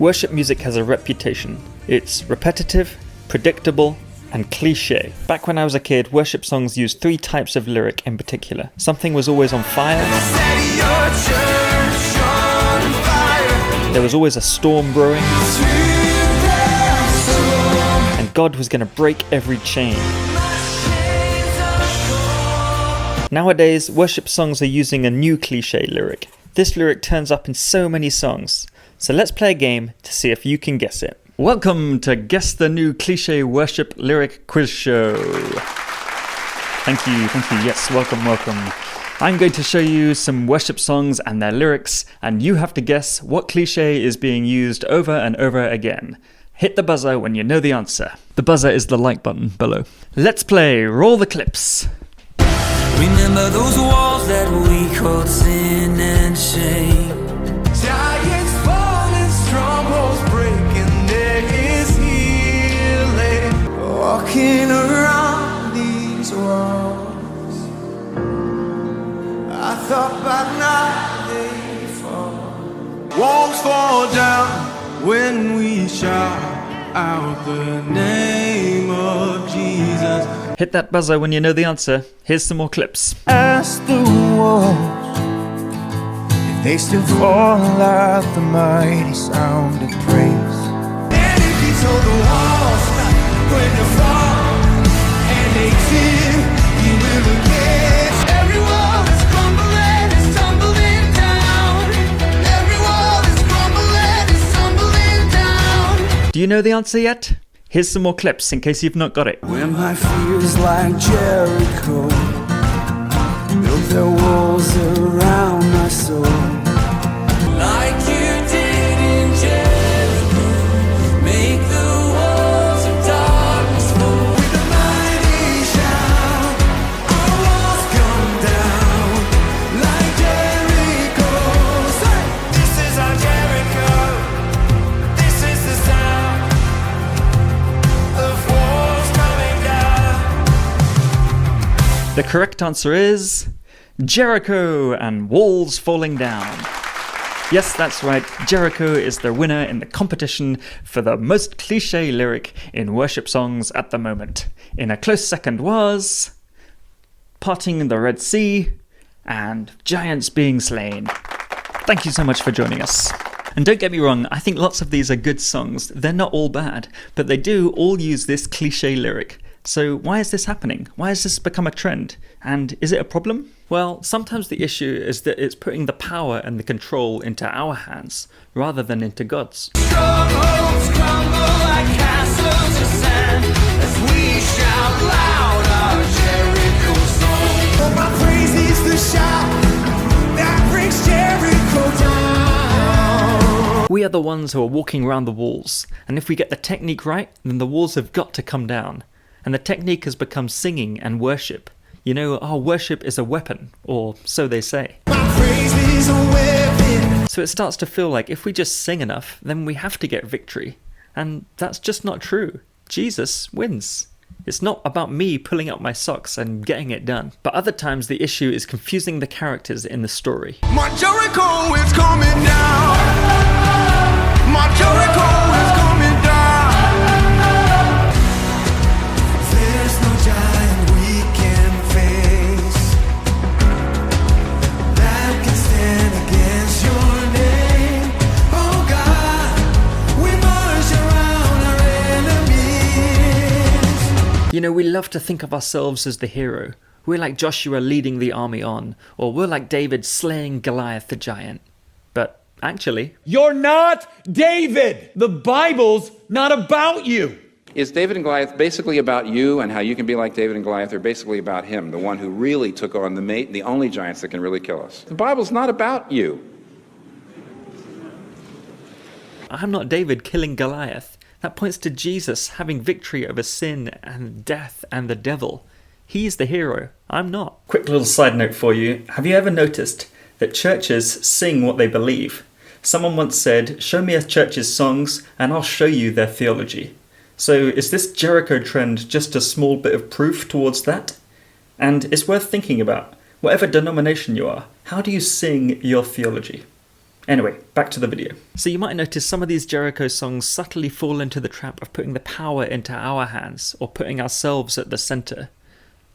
Worship music has a reputation. It's repetitive, predictable, and cliché. Back when I was a kid, worship songs used 3 types of lyric in particular. Something was always on fire. There was always a storm brewing. And God was going to break every chain. Nowadays, worship songs are using a new cliché lyric. This lyric turns up in so many songs. So let's play a game to see if you can guess it. Welcome to Guess the New Cliché Worship Lyric Quiz Show. Thank you. Yes, welcome. I'm going to show you some worship songs and their lyrics, and you have to guess what cliché is being used over and over again. Hit the buzzer when you know the answer. The buzzer is the like button below. Let's play. Roll the clips. Remember those walls that we called sin and shame. Giants falling, strongholds breaking, there is healing. Walking around these walls, I thought by night they'd fall. Walls fall down when we shout out the name of Jesus. Hit that buzzer when you know the answer. Here's some more clips. Ask the walls if they still fall at the mighty sound of praise. And if you told the walls when to fall, and they did, you will again. Every wall is crumbling, it's tumbling down. Every wall is crumbling, it's tumbling down. Do you know the answer yet? Here's some more clips in case you've not got it. When my fears like Jericho built their walls around my soul, like you did in Jericho, make the walls of darkness fall. With a mighty shout, our walls come down like Jericho. Say, this is our Jericho, this is the sound of walls coming down. The correct answer is Jericho and Walls Falling Down. Yes, that's right. Jericho is the winner in the competition for the most cliché lyric in worship songs at the moment. In a close second was Parting the Red Sea and Giants Being Slain. Thank you so much for joining us. And don't get me wrong, I think lots of these are good songs. They're not all bad, but they do all use this cliché lyric. So why is this happening? Why has this become a trend? And is it a problem? Well, sometimes the issue is that it's putting the power and the control into our hands rather than into God's. Strongholds crumble like castles of sand as we shout loud our Jericho song. Oh, my praise is the shout that brings Jericho down. We are the ones who are walking around the walls, and if we get the technique right, then the walls have got to come down. And the technique has become singing and worship. You know, our worship is a weapon, or so they say. My praise is a weapon. So it starts to feel like if we just sing enough, then we have to get victory. And that's just not true. Jesus wins. It's not about me pulling up my socks and getting it done. But other times the issue is confusing the characters in the story. My Jericho is coming down. My Jericho is coming down. There's no giant we can face that can stand against your name. Oh God, we march around our enemies. You know, we love to think of ourselves as the hero. We're like Joshua leading the army on, or we're like David slaying Goliath the giant. But actually, you're not David. The Bible's not about you. Is David and Goliath basically about you and how you can be like David and Goliath, or basically about him, the one who really took on the only giants that can really kill us? The Bible's not about you. I'm not David killing Goliath. That points to Jesus having victory over sin and death and the devil. He's the hero. I'm not. Quick little side note for you. Have you ever noticed that churches sing what they believe? Someone once said, "Show me a church's songs and I'll show you their theology." So is this Jericho trend just a small bit of proof towards that? And it's worth thinking about. Whatever denomination you are, how do you sing your theology? Anyway, back to the video. So you might notice some of these Jericho songs subtly fall into the trap of putting the power into our hands or putting ourselves at the center.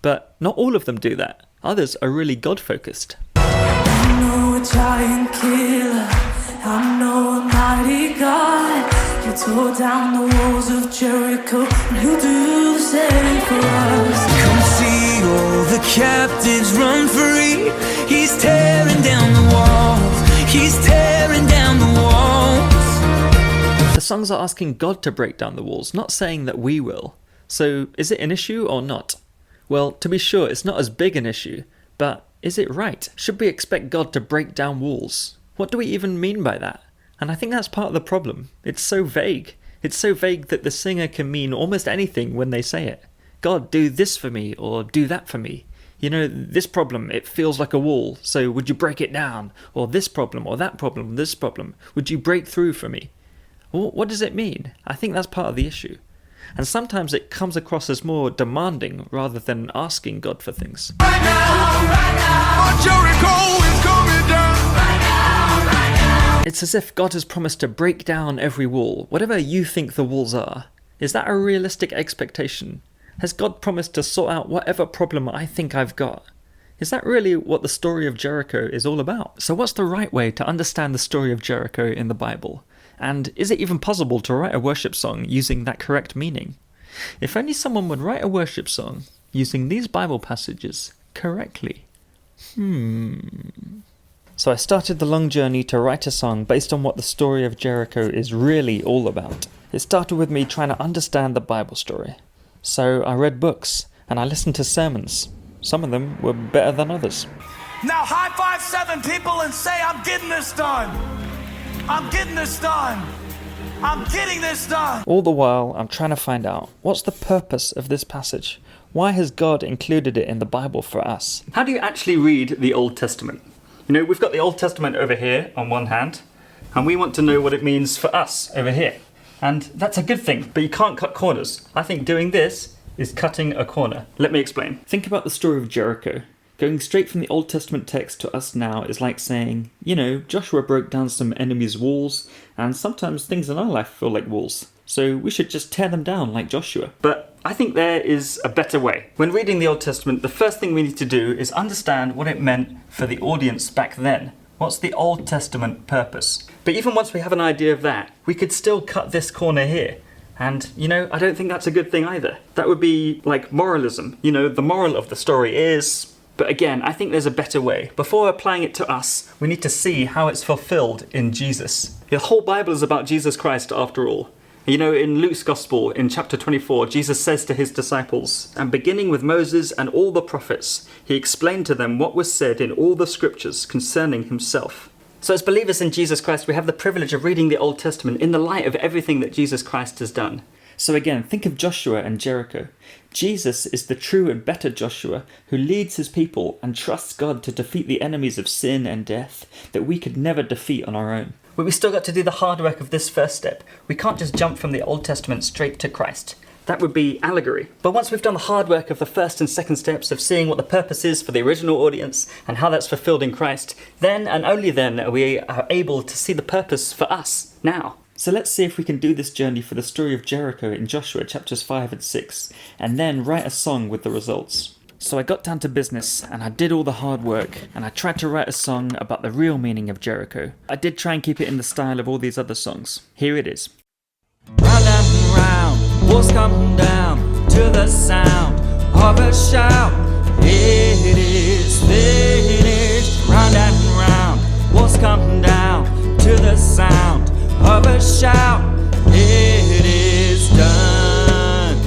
But not all of them do that. Others are really God-focused. I know a giant killer, I know a mighty God. You tore down the walls of Jericho, and he'll do the same for us. Come see all the captives run free. He's tearing down the walls. He's tearing down the walls. The songs are asking God to break down the walls, not saying that we will. So is it an issue or not? Well, to be sure, it's not as big an issue, but is it right? Should we expect God to break down walls? What do we even mean by that? And I think that's part of the problem. It's so vague. It's so vague that the singer can mean almost anything when they say it. God, do this for me, or do that for me. You know, this problem, it feels like a wall, so would you break it down? Or this problem, or that problem, this problem, would you break through for me? Well, what does it mean? I think that's part of the issue. And sometimes it comes across as more demanding rather than asking God for things. Right now, Jericho is coming down. Right now. It's as if God has promised to break down every wall, whatever you think the walls are. Is that a realistic expectation? Has God promised to sort out whatever problem I think I've got? Is that really what the story of Jericho is all about? So what's the right way to understand the story of Jericho in the Bible? And is it even possible to write a worship song using that correct meaning? If only someone would write a worship song using these Bible passages correctly. So I started the long journey to write a song based on what the story of Jericho is really all about. It started with me trying to understand the Bible story. So I read books and I listened to sermons. Some of them were better than others. Now high five 7 people and say, I'm getting this done. I'm getting this done. I'm getting this done. All the while, I'm trying to find out, what's the purpose of this passage? Why has God included it in the Bible for us? How do you actually read the Old Testament? You know, we've got the Old Testament over here on one hand, and we want to know what it means for us over here. And that's a good thing, but you can't cut corners. I think doing this is cutting a corner. Let me explain. Think about the story of Jericho. Going straight from the Old Testament text to us now is like saying, you know, Joshua broke down some enemies' walls, and sometimes things in our life feel like walls. So we should just tear them down like Joshua. But I think there is a better way. When reading the Old Testament, the first thing we need to do is understand what it meant for the audience back then. What's the Old Testament purpose? But even once we have an idea of that, we could still cut this corner here. And, you know, I don't think that's a good thing either. That would be like moralism. You know, the moral of the story is... But again, I think there's a better way. Before applying it to us, we need to see how it's fulfilled in Jesus. The whole Bible is about Jesus Christ after all. You know, in Luke's Gospel, in chapter 24, Jesus says to his disciples, and beginning with Moses and all the prophets, he explained to them what was said in all the scriptures concerning himself. So as believers in Jesus Christ, we have the privilege of reading the Old Testament in the light of everything that Jesus Christ has done. So again, think of Joshua and Jericho. Jesus is the true and better Joshua who leads his people and trusts God to defeat the enemies of sin and death that we could never defeat on our own. But we still got to do the hard work of this first step. We can't just jump from the Old Testament straight to Christ. That would be allegory. But once we've done the hard work of the first and second steps of seeing what the purpose is for the original audience and how that's fulfilled in Christ, then and only then are we able to see the purpose for us now. So let's see if we can do this journey for the story of Jericho in Joshua chapters 5 and 6, and then write a song with the results. So I got down to business, and I did all the hard work, and I tried to write a song about the real meaning of Jericho. I did try and keep it in the style of all these other songs. Here it is. Round and round, walls come down to the sound of a shout. It is finished. Round and round, walls come down to the sound of a shout. It is done.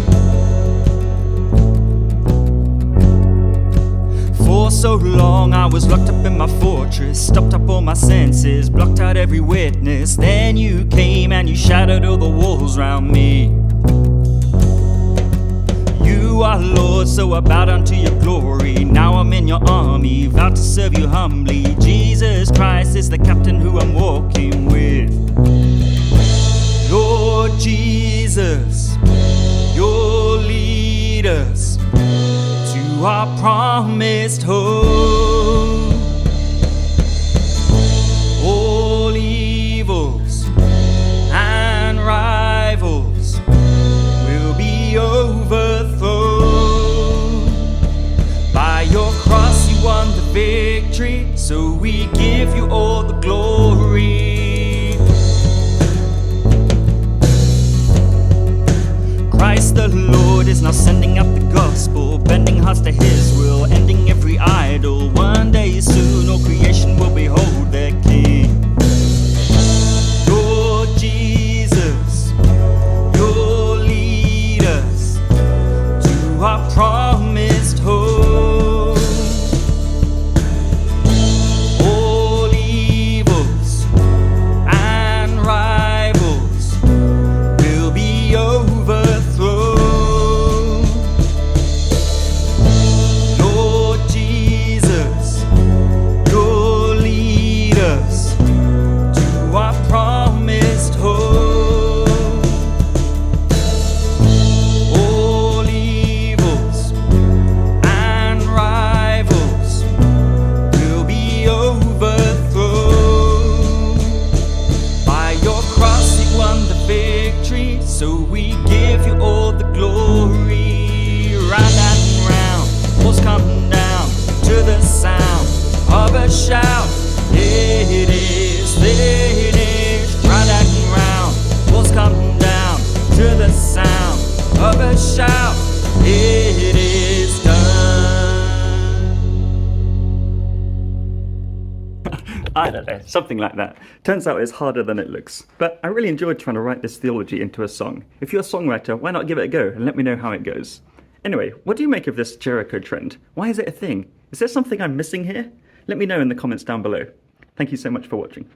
For so long I was locked up in my fortress, stopped up all my senses, blocked out every witness. Then you came and you shattered all the walls round me. You are Lord, so I bow down to your glory. Now I'm in your army, vowed to serve you humbly. Jesus Christ is the captain who I'm walking with. Lord Jesus, you'll lead us to our promised home. Oh the Lord is now sending out the gospel, bending hearts to his will, ending every idol. One day soon all creation will behold their King. Lord Jesus, you'll lead us to our promised home. All evils and rivals will be overthrown. Lord Jesus, you'll lead us to our promised home. All evils and rivals will be overthrown. By your cross you won the victory, so we give you all the glory. Round and round, walls come down to the sound of a shout. It is finished. Round and round, walls come down to the sound of a shout. It is done. I don't know, something like that. Turns out it's harder than it looks. But I really enjoyed trying to write this theology into a song. If you're a songwriter, why not give it a go and let me know how it goes? Anyway, what do you make of this Jericho trend? Why is it a thing? Is there something I'm missing here? Let me know in the comments down below. Thank you so much for watching.